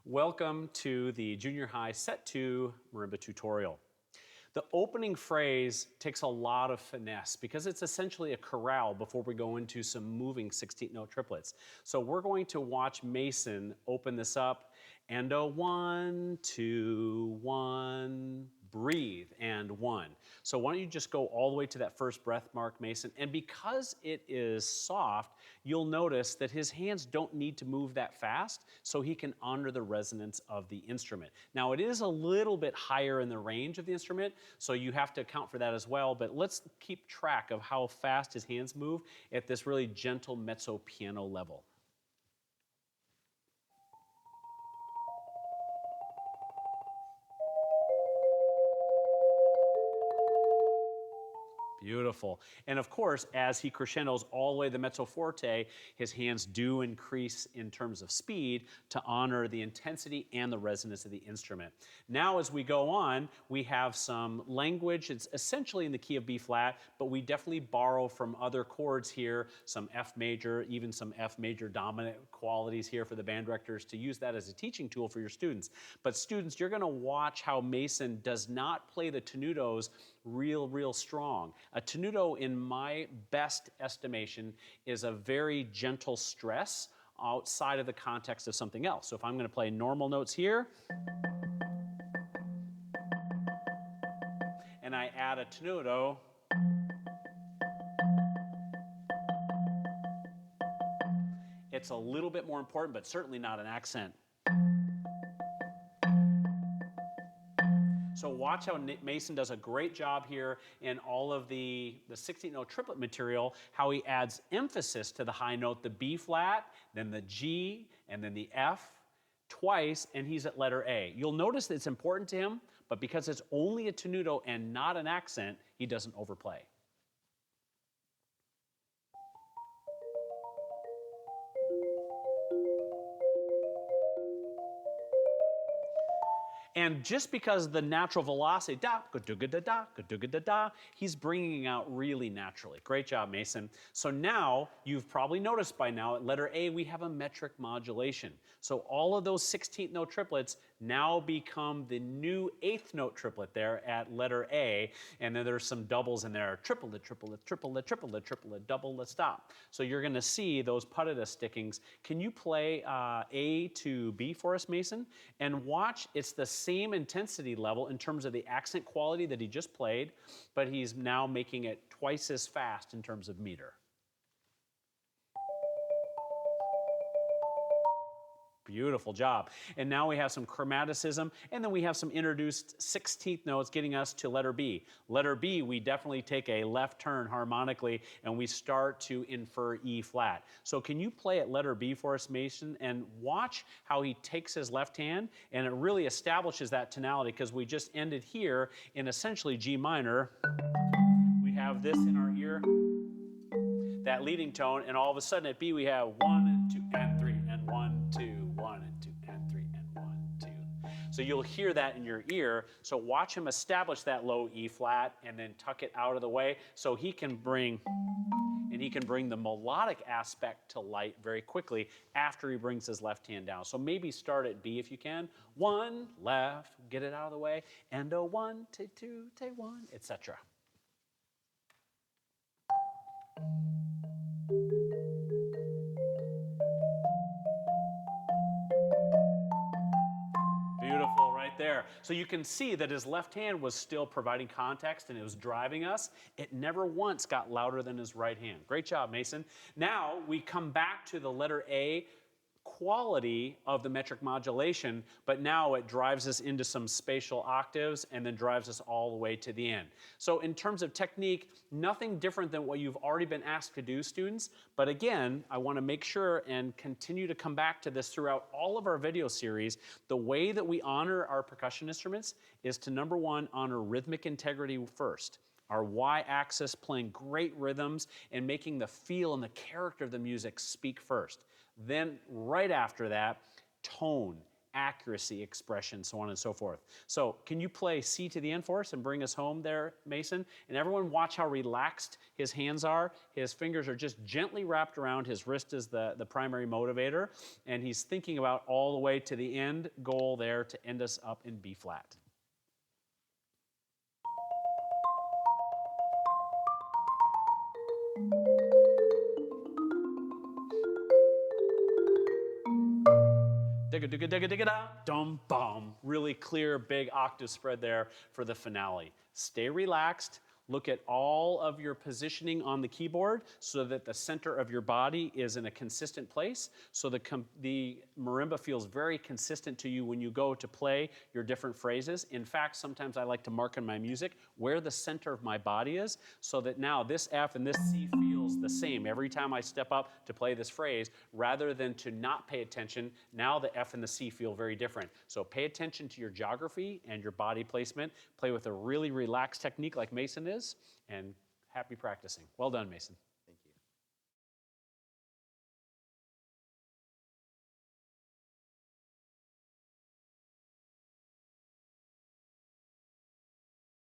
Welcome to the Junior High Set 2 Marimba tutorial. The opening phrase takes a lot of finesse because it's essentially a chorale before we go into some moving 16th note triplets. So we're going to watch Mason open this up and a 1, 2, 1, breathe, and 1. So why don't you just go all the way to that first breath mark, Mason, and because it is soft, you'll notice that his hands don't need to move that fast, so he can honor the resonance of the instrument. Now it is a little bit higher in the range of the instrument, so you have to account for that as well, but let's keep track of how fast his hands move at this really gentle mezzo piano level. Beautiful. And of course, as he crescendos all the way to the mezzo forte, his hands do increase in terms of speed to honor the intensity and the resonance of the instrument. Now, as we go on, we have some language. It's essentially in the key of B flat, but we definitely borrow from other chords here, some F major, even some F major dominant qualities here for the band directors to use that as a teaching tool for your students. But students, you're going to watch how Mason does not play the tenutos real strong. A tenuto, in my best estimation, is a very gentle stress outside of the context of something else. So if I'm going to play normal notes here, and I add a tenuto, it's a little bit more important, but certainly not an accent. So watch how Mason does a great job here in all of the 16th note triplet material, how he adds emphasis to the high note, the B flat, then the G, and then the F twice, and he's at letter A. You'll notice that it's important to him, but because it's only a tenuto and not an accent, he doesn't overplay. And just because the natural velocity, da, ga-do-ga-da-da, ga-do-ga-da-da, he's bringing out really naturally. Great job, Mason. So now, you've probably noticed by now, at letter A, we have a metric modulation. So all of those 16th note triplets now become the new 8th note triplet there at letter A, and then there's some doubles in there, triplet, triplet, triplet, triplet, triplet, double, let's stop. So you're gonna see those patata stickings. Can you play A to B for us, Mason? And watch, it's the same intensity level in terms of the accent quality that he just played, but he's now making it twice as fast in terms of meter. Beautiful job. And now we have some chromaticism, and then we have some introduced 16th notes getting us to letter B. Letter B, we definitely take a left turn harmonically, and we start to infer E flat. So can you play at letter B for us, Mason, and watch how he takes his left hand, and it really establishes that tonality, because we just ended here in essentially G minor. We have this in our ear, that leading tone, and all of a sudden at B we have 1 and 2 and 3 and 1, 2, 1 and 2 and 3 and 1, 2. So you'll hear that in your ear. So watch him establish that low E flat and then tuck it out of the way so he can bring the melodic aspect to light very quickly after he brings his left hand down. So maybe start at B if you can. 1 left, get it out of the way, and a 1, take 2, take 1, etc. Beautiful right there. So you can see that his left hand was still providing context and it was driving us. It never once got louder than his right hand. Great job, Mason. Now we come back to the letter A quality of the metric modulation, but now it drives us into some spatial octaves and then drives us all the way to the end. So in terms of technique, nothing different than what you've already been asked to do, students. But again, I want to make sure and continue to come back to this throughout all of our video series. The way that we honor our percussion instruments is to, number one, honor rhythmic integrity first. Our Y-axis playing great rhythms and making the feel and the character of the music speak first. Then right after that, tone, accuracy, expression, so on and so forth. So can you play C to the N for us and bring us home there, Mason? And everyone watch how relaxed his hands are. His fingers are just gently wrapped around. His wrist is the primary motivator. And he's thinking about all the way to the end goal there to end us up in B flat. Digga digga digga digga da, dum bum. Really clear, big octave spread there for the finale. Stay relaxed. Look at all of your positioning on the keyboard so that the center of your body is in a consistent place. So the marimba feels very consistent to you when you go to play your different phrases. In fact, sometimes I like to mark in my music where the center of my body is so that now this F and this C feels the same every time I step up to play this phrase, rather than to not pay attention. Now the F and the C feel very different. So pay attention to your geography and your body placement. Play with a really relaxed technique like Mason is, and happy practicing. Well done, Mason.